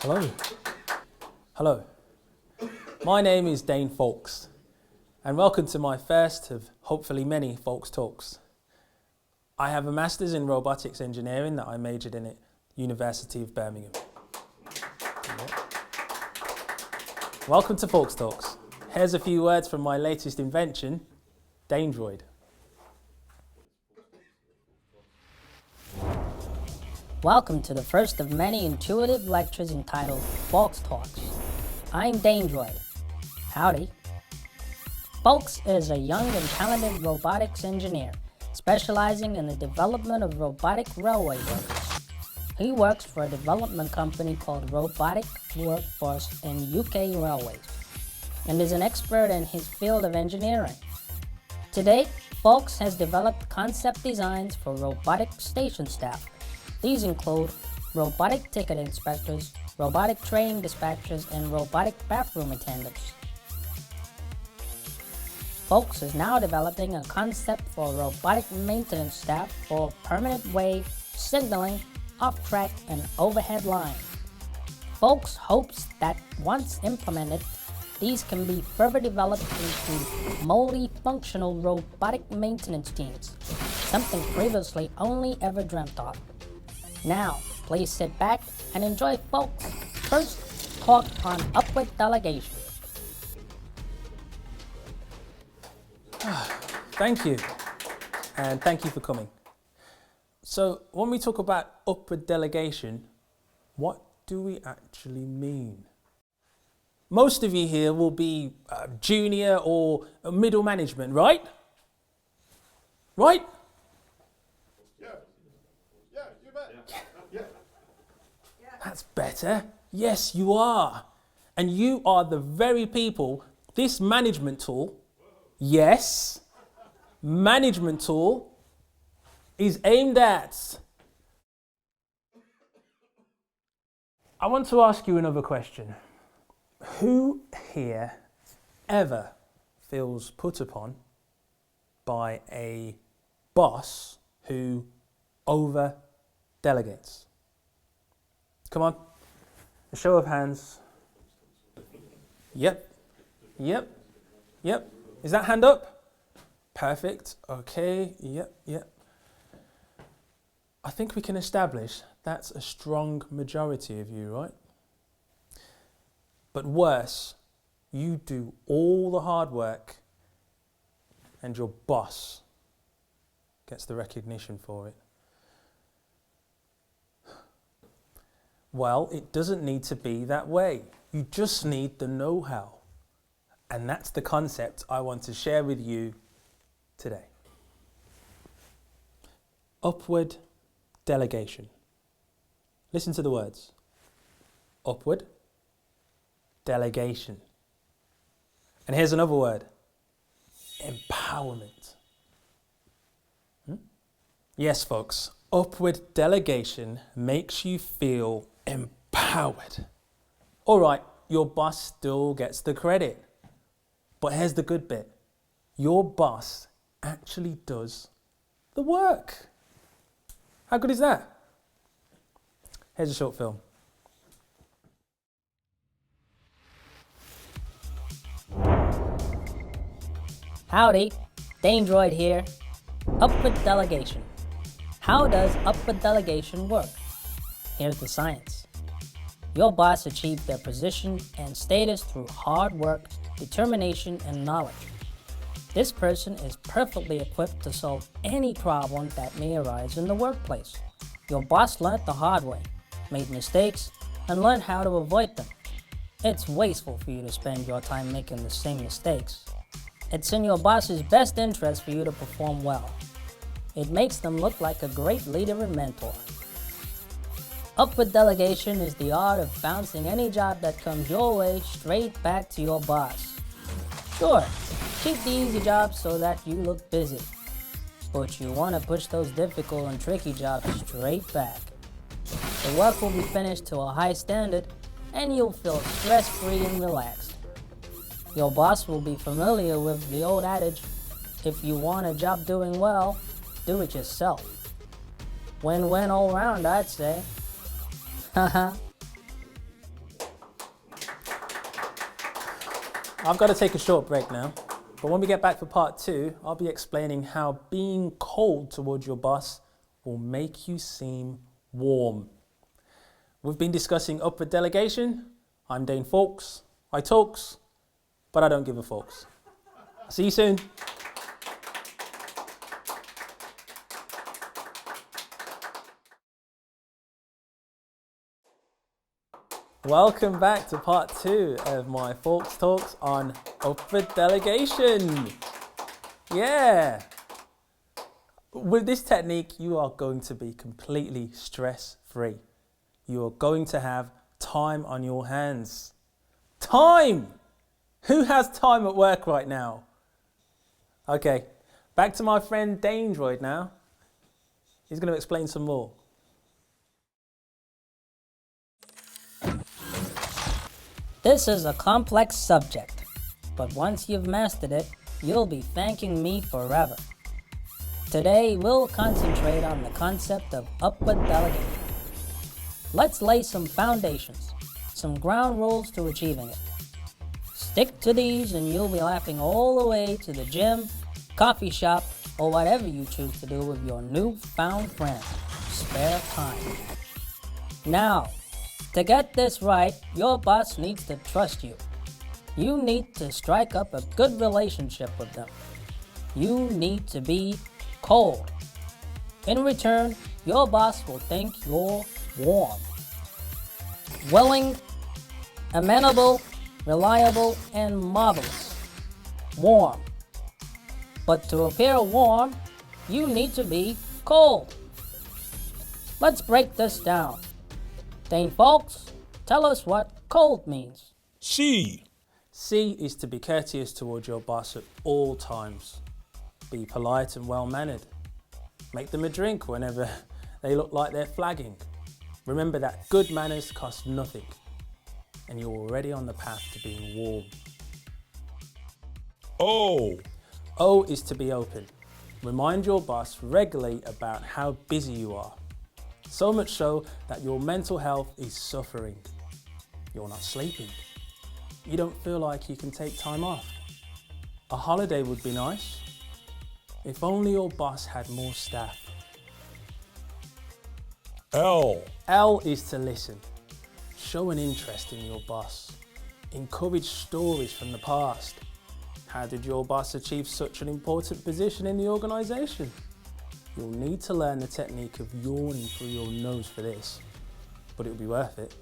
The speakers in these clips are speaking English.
Hello. Hello. My name is Dane Faulks, and welcome to my first of hopefully many Faulks Talks. I have a Master's in Robotics Engineering that I majored in at University of Birmingham. Welcome to Faulks Talks. Here's a few words from my latest invention, Danedroid. Welcome to the first of many intuitive lectures entitled Faulks Talks. I'm Danedroid. Howdy. Faulks is a young and talented robotics engineer specializing in the development of robotic railway workers. He works for a development company called Robotic Workforce in UK Railways and is an expert in his field of engineering. To date, Faulks has developed concept designs for robotic station staff. These include robotic ticket inspectors, robotic train dispatchers, and robotic bathroom attendants. Faulks is now developing a concept for robotic maintenance staff for permanent wave, signaling, off-track, and overhead lines. Faulks hopes that once implemented, these can be further developed into multifunctional robotic maintenance teams, something previously only ever dreamt of. Now, please sit back and enjoy Faulks' first talk on upward delegation. Thank you, and thank you for coming. So, when we talk about upward delegation, what do we actually mean? Most of you here will be junior or middle management, right? Right? That's better. Yes, you are. And you are the very people this management tool, yes, management tool, is aimed at. I want to ask you another question. Who here ever feels put upon by a boss who over delegates? Come on, a show of hands. Yep. Is that hand up? Perfect. Okay. Yep. I think we can establish that's a strong majority of you, right? But worse, you do all the hard work and your boss gets the recognition for it. Well, it doesn't need to be that way. You just need the know-how. And that's the concept I want to share with you today. Upward delegation. Listen to the words. Upward delegation. And here's another word. Empowerment. Yes, folks. Upward delegation makes you feel empowered. All right, your boss still gets the credit. But here's the good bit. Your boss actually does the work. How good is that? Here's a short film. Howdy, Danedroid here. Upward delegation. How does upward delegation work? Here's the science. Your boss achieved their position and status through hard work, determination, and knowledge. This person is perfectly equipped to solve any problem that may arise in the workplace. Your boss learned the hard way, made mistakes, and learned how to avoid them. It's wasteful for you to spend your time making the same mistakes. It's in your boss's best interest for you to perform well. It makes them look like a great leader and mentor. Upward delegation is the art of bouncing any job that comes your way straight back to your boss. Sure, keep the easy jobs so that you look busy, but you want to push those difficult and tricky jobs straight back. The work will be finished to a high standard and you'll feel stress-free and relaxed. Your boss will be familiar with the old adage, if you want a job doing well, do it yourself. Win-win all round, I'd say. Haha. I've got to take a short break now. But when we get back for part 2, I'll be explaining how being cold towards your boss will make you seem warm. We've been discussing upward delegation. I'm Dane Faulks. I talks, but I don't give a Faulks. See you soon. Welcome back to part 2 of my Faulks Talks on upward delegation. Yeah. With this technique, you are going to be completely stress-free. You are going to have time on your hands. Time! Who has time at work right now? Okay, back to my friend Danedroid now. He's going to explain some more. This is a complex subject, but once you've mastered it, you'll be thanking me forever. Today, we'll concentrate on the concept of upward delegation. Let's lay some foundations, some ground rules to achieving it. Stick to these and you'll be laughing all the way to the gym, coffee shop, or whatever you choose to do with your newfound friend. Spare time. Now, to get this right, your boss needs to trust you. You need to strike up a good relationship with them. You need to be cold. In return, your boss will think you're warm, willing, amenable, reliable, and marvelous. Warm. But to appear warm, you need to be cold. Let's break this down. Dane Faulks, tell us what cold means. C. C is to be courteous towards your boss at all times. Be polite and well-mannered. Make them a drink whenever they look like they're flagging. Remember that good manners cost nothing, and you're already on the path to being warm. O. O is to be open. Remind your boss regularly about how busy you are. So much so that your mental health is suffering. You're not sleeping. You don't feel like you can take time off. A holiday would be nice. If only your boss had more staff. L. L is to listen. Show an interest in your boss. Encourage stories from the past. How did your boss achieve such an important position in the organisation? You'll need to learn the technique of yawning through your nose for this, but it'll be worth it.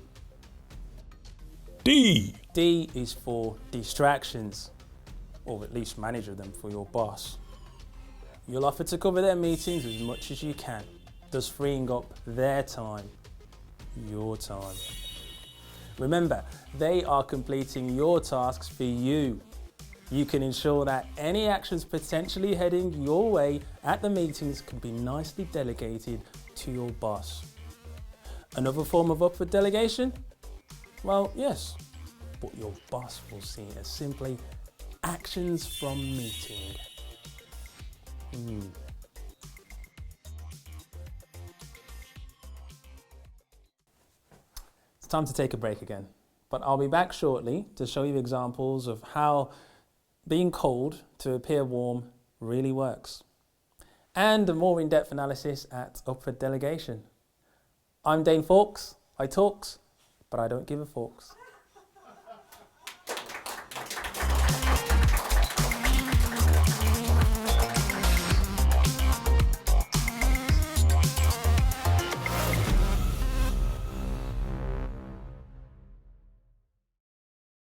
D. D is for distractions, or at least manage them for your boss. You'll offer to cover their meetings as much as you can, thus freeing up their time, your time. Remember, they are completing your tasks for you. You can ensure that any actions potentially heading your way at the meetings can be nicely delegated to your boss. Another form of upward delegation? Well, yes, but your boss will see it as simply actions from meeting. It's time to take a break again, but I'll be back shortly to show you examples of how being cold to appear warm really works, and a more in-depth analysis at upward delegation. I'm Dane Faulks. I talks, but I don't give a Faulks.